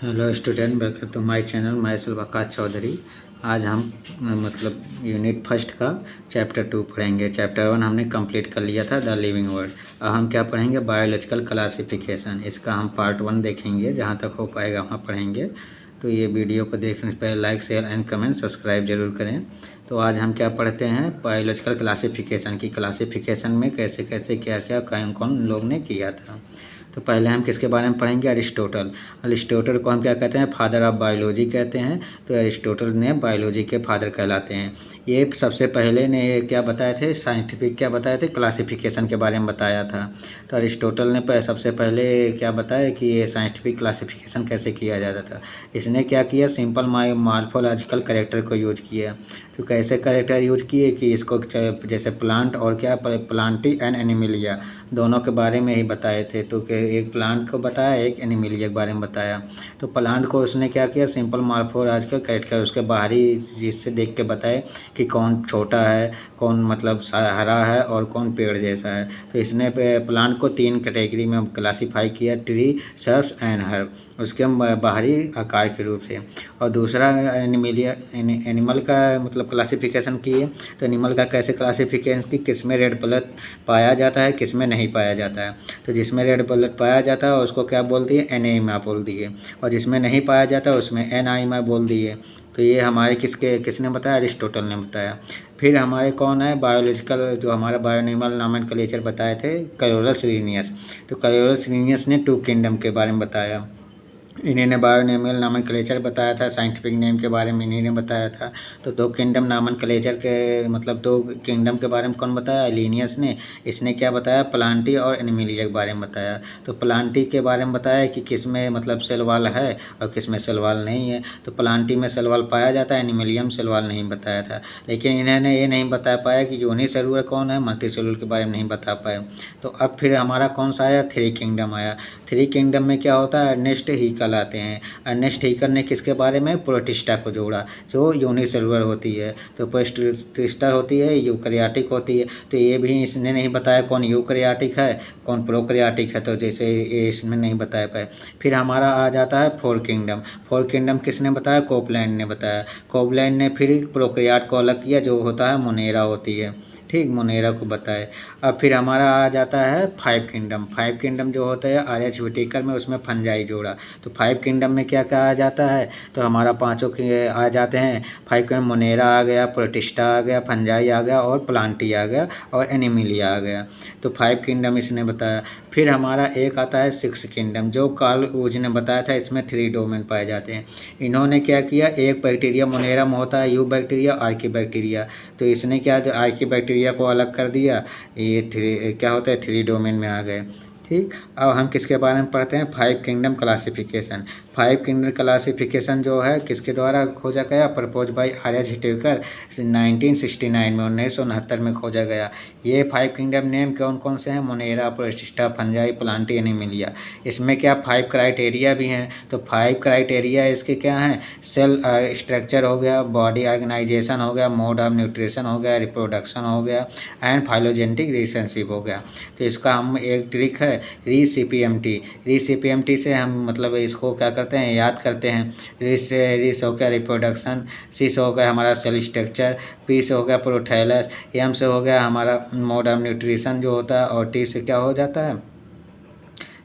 Hello student, welcome to my channel. मैं वकास चौधरी। आज हम मतलब यूनिट फर्स्ट का चैप्टर 2 पढ़ेंगे। चैप्टर 1 हमने कंप्लीट कर लिया था, द लिविंग वर्ल्ड। अब हम क्या पढ़ेंगे? Biological classification. इसका हम पार्ट 1 देखेंगे, जहाँ तक हो पाएगा वहाँ पढ़ेंगे। तो ये वीडियो को देखने से पहले like, share and comment, subscribe जरूर करें। तो आज हम क्या पढ़ते हैं? बायोलॉजिकल क्लासिफिकेशन की। क्लासिफिकेशन में कैसे कैसे क्या क्या कौन कौन लोग ने किया था। तो पहले हम किसके बारे में पढ़ेंगे? अरिस्टोटल। अरिस्टोटल को हम क्या कहते हैं? फादर ऑफ बायोलॉजी कहते हैं। तो अरिस्टोटल ने बायोलॉजी के फादर कहलाते हैं। ये सबसे पहले ने क्या बताए थे? साइंटिफिक क्या बताए थे? क्लासिफिकेशन के बारे में बताया था। तो अरिस्टोटल ने सबसे पहले क्या बताया कि ये साइंटिफिक क्लासिफिकेशन कैसे किया जाता था। इसने क्या किया? सिंपल मॉर्फोलॉजिकल कैरेक्टर को यूज किया। तो कैसे कैरेक्टर यूज किए कि इसको जैसे प्लांट और क्या, प्लांटी एंड एनिमलिया दोनों के बारे में ही बताए थे। तो एक प्लांट को बताया, एक एनिमलिया के बारे में बताया। तो प्लांट को उसने क्या किया? सिंपल मॉर्फोलॉजिकल कैरेक्टर उसके बाहरी जिससे देख के बताए कि कौन छोटा है, कौन मतलब हरा है और कौन पेड़ जैसा है। तो इसने प्लांट को 3 कैटेगरी में क्लासीफाई किया: ट्री, सर्ब्स एंड हर्ब, उसके बाहरी आकार के रूप से। और दूसरा एनिमल का मतलब क्लासिफिकेशन किए। तो एनिमल का कैसे क्लासिफिकेशन की? किस में रेड ब्लड पाया जाता है, किस में नहीं पाया जाता है। तो जिसमें रेड ब्लड पाया जाता है उसको क्या बोल दिए? एनीमिया बोल दिए। और जिसमें नहीं पाया जाता उसमें एनीमिया बोल दिए। तो ये हमारे किसने बताया? अरिस्टोटल ने बताया। फिर हमारे कौन है? बायोलॉजिकल जो हमारा बायोनिमल नॉमेनक्लेचर बताए थे, कैरोलस लीनियस। तो कैरोलस लीनियस ने 2 किंगडम के बारे में बताया। इन्हीं ने बायोनिमल नॉमेनक्लेचर बताया था। साइंटिफिक नेम के बारे में इन्हीं ने बताया था। तो 2 किंगडम नॉमेनक्लेचर के मतलब 2 किंगडम के बारे में कौन बताया? लीनियस ने। इसने क्या बताया? प्लांटी और एनिमलिया के बारे में बताया। तो प्लांटी के बारे में बताया कि किस में मतलब सेल वाल है और किस में सेल वाल नहीं है। तो प्लांटी में सेल वाल पाया जाता है, एनिमलियम सेल वाल नहीं बताया था। लेकिन इन्होंने ये नहीं बता पाया कि यूनिसेलुलर कौन है, मल्टीसेलुलर के बारे में नहीं बता पाए। तो अब फिर हमारा कौन सा आया? 3 किंगडम आया। 3 किंगडम में क्या होता है? अर्नेस्ट हीकल आते हैं। अर्नेस्ट हीकल ने किसके बारे में? प्रोटिस्टा को जोड़ा, जो यूनिसेलुलर होती है। तो प्रोटिस्टा होती है, यूकैरियोटिक होती है। तो ये भी इसने नहीं बताया कौन यूकैरियोटिक है, कौन प्रोकैरियोटिक है। तो जैसे ये इसमें नहीं बताया पाए। फिर हमारा आ जाता है 4 किंगडम। 4 किंगडम किसने बताया? कोपलैंड ने बताया। कोपलैंड ने फिर प्रोकैरियोट को अलग किया, जो होता है मोनेरा होती है। ठीक, मोनेरा को बताए। अब फिर हमारा आ जाता है 5 किंगडम। 5 किंगडम जो होता है आर्यच विटिकर में, उसमें फंजाई जोड़ा। तो 5 किंगडम में क्या क्या आ जाता है? तो हमारा पांचों के आ जाते हैं 5 किंगडम। मोनेरा आ गया, प्रोटिस्टा आ गया, फंजाई आ गया और प्लांटी आ गया और एनिमिलिया आ गया। तो 5 किंगडम इसने बताया। फिर हमारा एक आता है 6 किंगडम, जो कार्ल ऊज ने बताया था। इसमें 3 डोमेन पाए जाते हैं। इन्होंने क्या किया? एक बैक्टीरिया मोनेरा में होता है, यू बैक्टीरिया, आर्की बैक्टीरिया। तो इसने क्या, जो आर्की बैक्टीरिया को अलग कर दिया। ये 3 क्या होता है? 3 डोमेन में आ गए। ठीक, अब हम किसके बारे में पढ़ते हैं? 5 किंगडम क्लासिफिकेशन। 5 किंगडम क्लासिफिकेशन जो है किसके द्वारा खोजा गया? प्रपोज बाय आर्यच विटिकर 1969 में, 1969 में खोजा गया। ये 5 किंगडम नेम कौन कौन से हैं? Monera, protista, fungi, Plantae, Animalia. इसमें क्या 5 क्राइटेरिया भी हैं। तो 5 क्राइटेरिया इसके क्या हैं? सेल स्ट्रक्चर हो गया, बॉडी ऑर्गेनाइजेशन हो गया, मोड ऑफ न्यूट्रिशन हो गया, रिप्रोडक्शन हो गया एंड फाइलोजेनेटिक रिलेशनशिप हो गया। तो इसका हम एक ट्रिक है रीसीपीएमटी। रीसीपीएमटी से हम मतलब इसको क्या करते हैं? याद करते हैं। री हो गया रिप्रोडक्शन, सी से हो गया हमारा सेल स्ट्रक्चर, पी से हो गया प्रोथैलस, एम से हो गया हमारा मोड ऑफ न्यूट्रिशन जो होता है, और टी से क्या हो जाता है?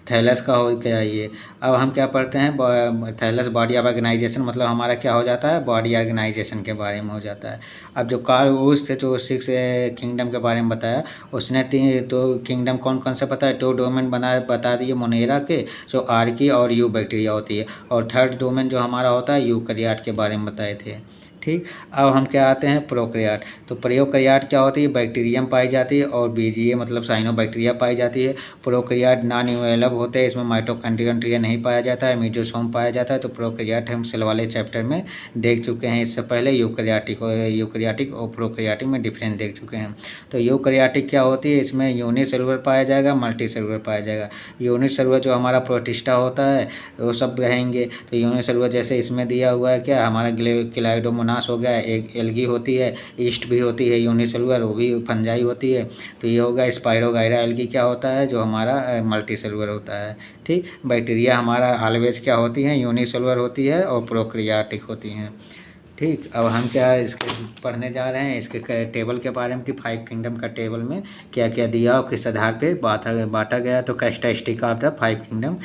थैलस का हो गया ये। अब हम क्या पढ़ते हैं? थैलस बॉडी ऑफ ऑर्गेनाइजेशन, मतलब हमारा क्या हो जाता है? बॉडी ऑर्गेनाइजेशन के बारे में हो जाता है। अब जो कार्ल ऊज थे, जो 6 किंगडम के बारे में बताया, उसने 2 किंगडम कौन कौन से बताया? 2 डोमेन बता दिए मोनेरा के, जो आर्की और यू बैक्टीरिया होती है। और 3rd डोमेन जो हमारा होता है यूकैरियोट के बारे में बताए थे। ठीक, अब हम क्या आते हैं? प्रोकैरियोट। तो प्रोकैरियोट क्या होती है? बैक्टीरियम पाई जाती है और बीजीए मतलब साइनोबैक्टीरिया पाई जाती है। प्रोकैरियोट नॉन इन्वेलप होते हैं, इसमें माइटोकॉन्ड्रिया नहीं पाया जाता है, मीजोसोम पाया जाता है। तो प्रोकैरियोट हम सेल वाले चैप्टर में देख चुके हैं। इससे पहले यूकैरियोटिक और प्रोकैरियोटिक में डिफरेंस देख चुके हैं। तो यूकैरियोटिक क्या होती है? इसमें यूनिसेलुलर पाया जाएगा, मल्टीसेलुलर पाया जाएगा। यूनिसेलुलर जो हमारा प्रोटिस्टा होता है वो सब रहेंगे। तो यूनिसेलुलर जैसे इसमें दिया हुआ है क्या, हमारा क्लाइडोमोनास मोनास हो गया, एक एल्गी होती है, ईस्ट भी होती है यूनिसेलुलर, वो भी फंजाई होती है। तो ये होगा स्पाइरोगाइरा एल्गी क्या होता है जो हमारा मल्टीसेलुलर होता है। ठीक, बैक्टीरिया हमारा ऑलवेज क्या होती हैं, यूनिसेलुलर होती है और प्रोकैरियोटिक होती हैं। ठीक, अब हम क्या इसके पढ़ने जा रहे हैं, इसके टेबल के बारे में कि 5 किंगडम का टेबल में क्या क्या दिया और किस आधार पे बांटा गया। तो characteristic of the 5 kingdom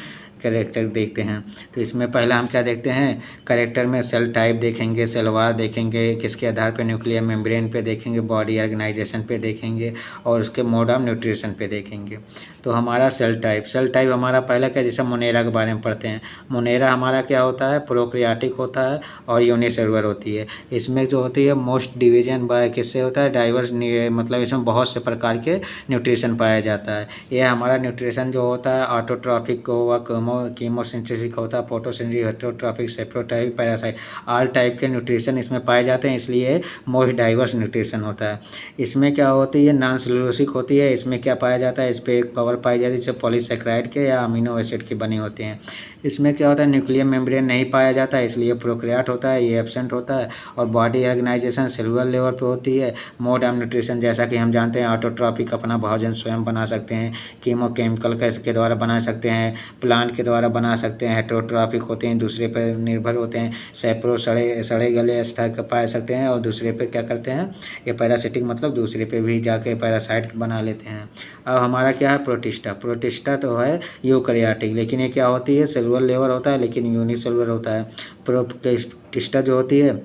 character देखते हैं। तो इसमें पहला हम क्या देखते हैं, कैरेक्टर में सेल टाइप देखेंगे, सेल वार देखेंगे, किसके आधार पे न्यूक्लियर मेम्ब्रेन पे देखेंगे, बॉडी ऑर्गेनाइजेशन पे देखेंगे और उसके मोड ऑफ न्यूट्रिशन पे देखेंगे। तो हमारा सेल टाइप हमारा पहला क्या, जैसे मोनेरा के बारे में पढ़ते हैं। मोनेरा हमारा क्या होता है, प्रोकैरियोटिक होता है और यूनिसेलुलर होती है। इसमें जो होती है मोस्ट डिवीजन बाय किससे होता है, डाइवर्स, मतलब इसमें बहुत से प्रकार के न्यूट्रिशन पाया जाता है। ये हमारा न्यूट्रिशन जो होता है ऑटोट्रॉफिक हुआ, कीमोसिंथेसिस होता है, photosynthesis, heterotrophic, saprotrophic, parasite, all type के न्यूट्रिशन इसमें पाए जाते हैं, इसलिए मोस्ट डाइवर्स न्यूट्रिशन होता है। इसमें क्या होती है, नॉन सेलुलोसिक होती है। इसमें क्या पाया जाता है, इस पर कवर पाई जाती है जैसे पॉलीसेकेराइड के या अमीनो एसिड की बनी होती हैं। इसमें क्या होता है, न्यूक्लियर मेम्ब्रेन नहीं पाया जाता है, इसलिए प्रोकैरियोट होता है, ये एब्सेंट होता है। और बॉडी ऑर्गेनाइजेशन सेलुलर लेवल पे होती है। मोड ऑफ न्यूट्रिशन जैसा कि हम जानते हैं ऑटोट्रॉफिक अपना भोजन स्वयं बना सकते हैं, कीमोकेमिकल के द्वारा बना सकते हैं, प्लांट के द्वारा बना सकते हैं, हेटेरोट्रॉफिक होते हैं, दूसरे पर निर्भर होते हैं, सेप्रो सड़े गले स्तर पाए सकते हैं और दूसरे पे क्या करते हैं, ये पैरासिटिक मतलब दूसरे पे भी जाके पैरासाइट बना लेते हैं। अब हमारा क्या है, प्रोटिस्टा तो है यूकैरियोटिक, लेकिन ये क्या होती है, सेलुलर लेवल होता है लेकिन यूनिसेलुलर होता है। प्रोटिस्टा जो होती है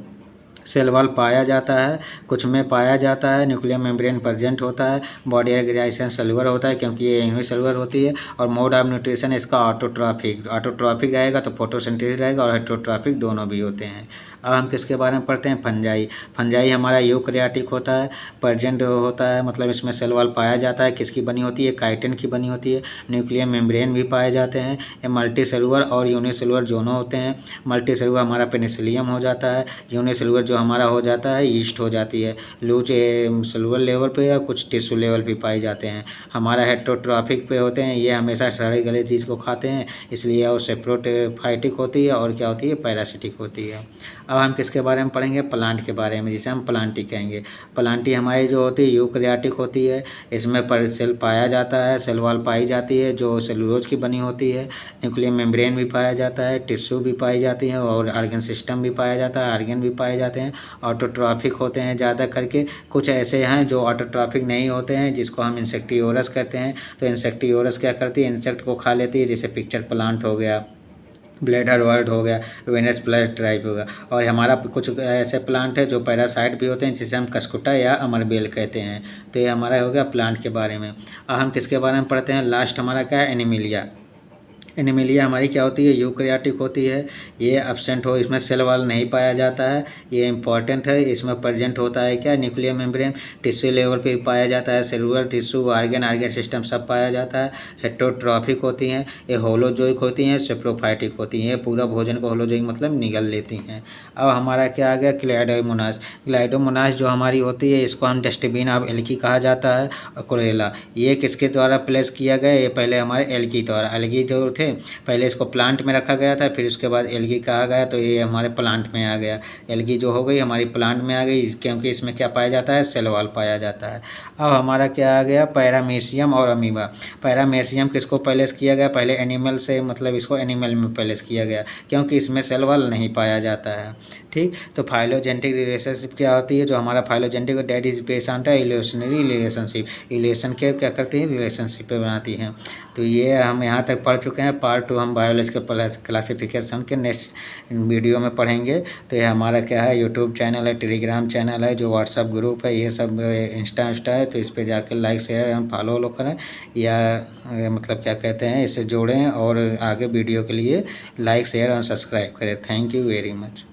सेल वॉल पाया जाता है, कुछ में पाया जाता है, न्यूक्लियर मेम्ब्रेन प्रेजेंट होता है, बॉडी ऑर्गेनाइजेशन सेलुलर होता है क्योंकि ये यूनिसेलुलर होती है। और मोड ऑफ न्यूट्रिशन इसका ऑटोट्रॉफिक रहेगा तो फोटोसिंथेसिस रहेगा, और हेटेरोट्रॉफिक दोनों भी होते हैं। अब हम किसके बारे में पढ़ते हैं, फंजाई हमारा यूकैरियोटिक होता है, प्रेजेंट होता है, मतलब इसमें सेल वॉल पाया जाता है, किसकी बनी होती है, काइटिन की बनी होती है। न्यूक्लियर मेम्ब्रेन भी पाए जाते हैं। ये मल्टीसेलुलर और यूनिसेलुलर दोनों होते हैं। मल्टीसेलुलर हमारा पेनिसिलियम हो जाता है, यूनिसेलुलर जो हमारा हो जाता है ईस्ट हो जाती है। लूज सेलुलर लेवल पे या कुछ टिश्यू लेवल पे पाए जाते हैं। हमारा हेटेरोट्रॉफिक पे होते हैं, ये हमेशा सड़े गले चीज़ को खाते हैं, इसलिए वो सेप्रोफाइटिक होती है और क्या होती है, पैरासिटिक होती है। अब हम किसके बारे में पढ़ेंगे, प्लांट के बारे में, जिसे हम प्लांटी कहेंगे। प्लांटी हमारी जो होती है यूकैरियोटिक होती है, इसमें पर सेल पाया जाता है, सेल वॉल पाई जाती है जो सेलुलोज की बनी होती है। न्यूक्लियर मेम्ब्रेन भी पाया जाता है, टिश्यू भी पाई जाती है और ऑर्गन सिस्टम भी पाया जाता है, ऑर्गन भी पाए जाते हैं। ऑटोट्रॉफिक होते हैं ज़्यादा करके, कुछ ऐसे हैं जो ऑटोट्रॉफिक नहीं होते हैं जिसको हम इंसेक्टियोरस कहते हैं। तो इंसेक्टियोरस क्या करती है, इंसेक्ट को खा लेती है, जैसे पिक्चर प्लांट हो गया, ब्लेडर वर्ड हो गया, वेनस प्लांट टाइप होगा। और हमारा कुछ ऐसे प्लांट है जो पैरासाइट भी होते हैं जिसे हम कस्कुटा या अमरबेल कहते हैं। तो ये हमारा हो गया प्लांट के बारे में। अब हम किसके बारे में पढ़ते हैं, लास्ट हमारा क्या है, एनिमिलिया। एनिमिलिया हमारी क्या होती है, यूकैरियोटिक होती है। ये एब्सेंट हो, इसमें सेल वॉल नहीं पाया जाता है, ये इंपॉर्टेंट है। इसमें प्रेजेंट होता है क्या, न्यूक्लियर मेम्ब्रेन, टिश्यू लेवल पे पाया जाता है, सेलुलर टिश्यू, ऑर्गन सिस्टम सब पाया जाता है। हेटेरोट्रॉफिक होती हैं, ये होलोजोइक होती हैं, सेप्रोफाइटिक होती हैं, ये पूरा भोजन को होलोजोइक मतलब निगल लेती हैं। अब हमारा क्या आ गया, क्लाइडोमोनास जो हमारी होती है, इसको हम डस्टबिन ऑफ एल्गी कहा जाता है। और कोरेला ये किसके द्वारा प्लेस किया गया, ये पहले हमारे एल्गी द्वारा, एल्गी जो थे पहले इसको प्लांट में रखा गया था, फिर उसके बाद एल्गी कहा गया, तो ये हमारे प्लांट में आ गया। एल्गी जो हो गई हमारी प्लांट में आ गई, क्योंकि इसमें क्या पाया जाता है, सेल वॉल पाया जाता है। अब हमारा क्या आ गया, पैरामीशियम और अमीबा। पैरामीशियम किसको पैलेस किया गया, पहले एनिमल से, मतलब इसको एनिमल में पैलेस किया गया क्योंकि इसमें सेल वॉल नहीं पाया जाता है। ठीक, तो फाइलोजेनेटिक रिलेशनशिप क्या होती है, जो हमारा phylogenetic date is based on evolutionary relationship, evolution के क्या करती है, रिलेशनशिप पे बनाती हैं। तो ये हम यहाँ तक पढ़ चुके हैं। पार्ट 2 हम बायोलॉजी के क्लासिफिकेशन के नेक्स्ट वीडियो में पढ़ेंगे। तो ये हमारा क्या है, यूट्यूब चैनल है, टेलीग्राम चैनल है, जो व्हाट्सअप ग्रुप है, ये सब इंस्टा है, तो इस पर जाकर लाइक शेयर हम फॉलो करें या मतलब क्या कहते हैं, इससे जोड़ें और आगे वीडियो के लिए लाइक शेयर और सब्सक्राइब करें। Thank you very much.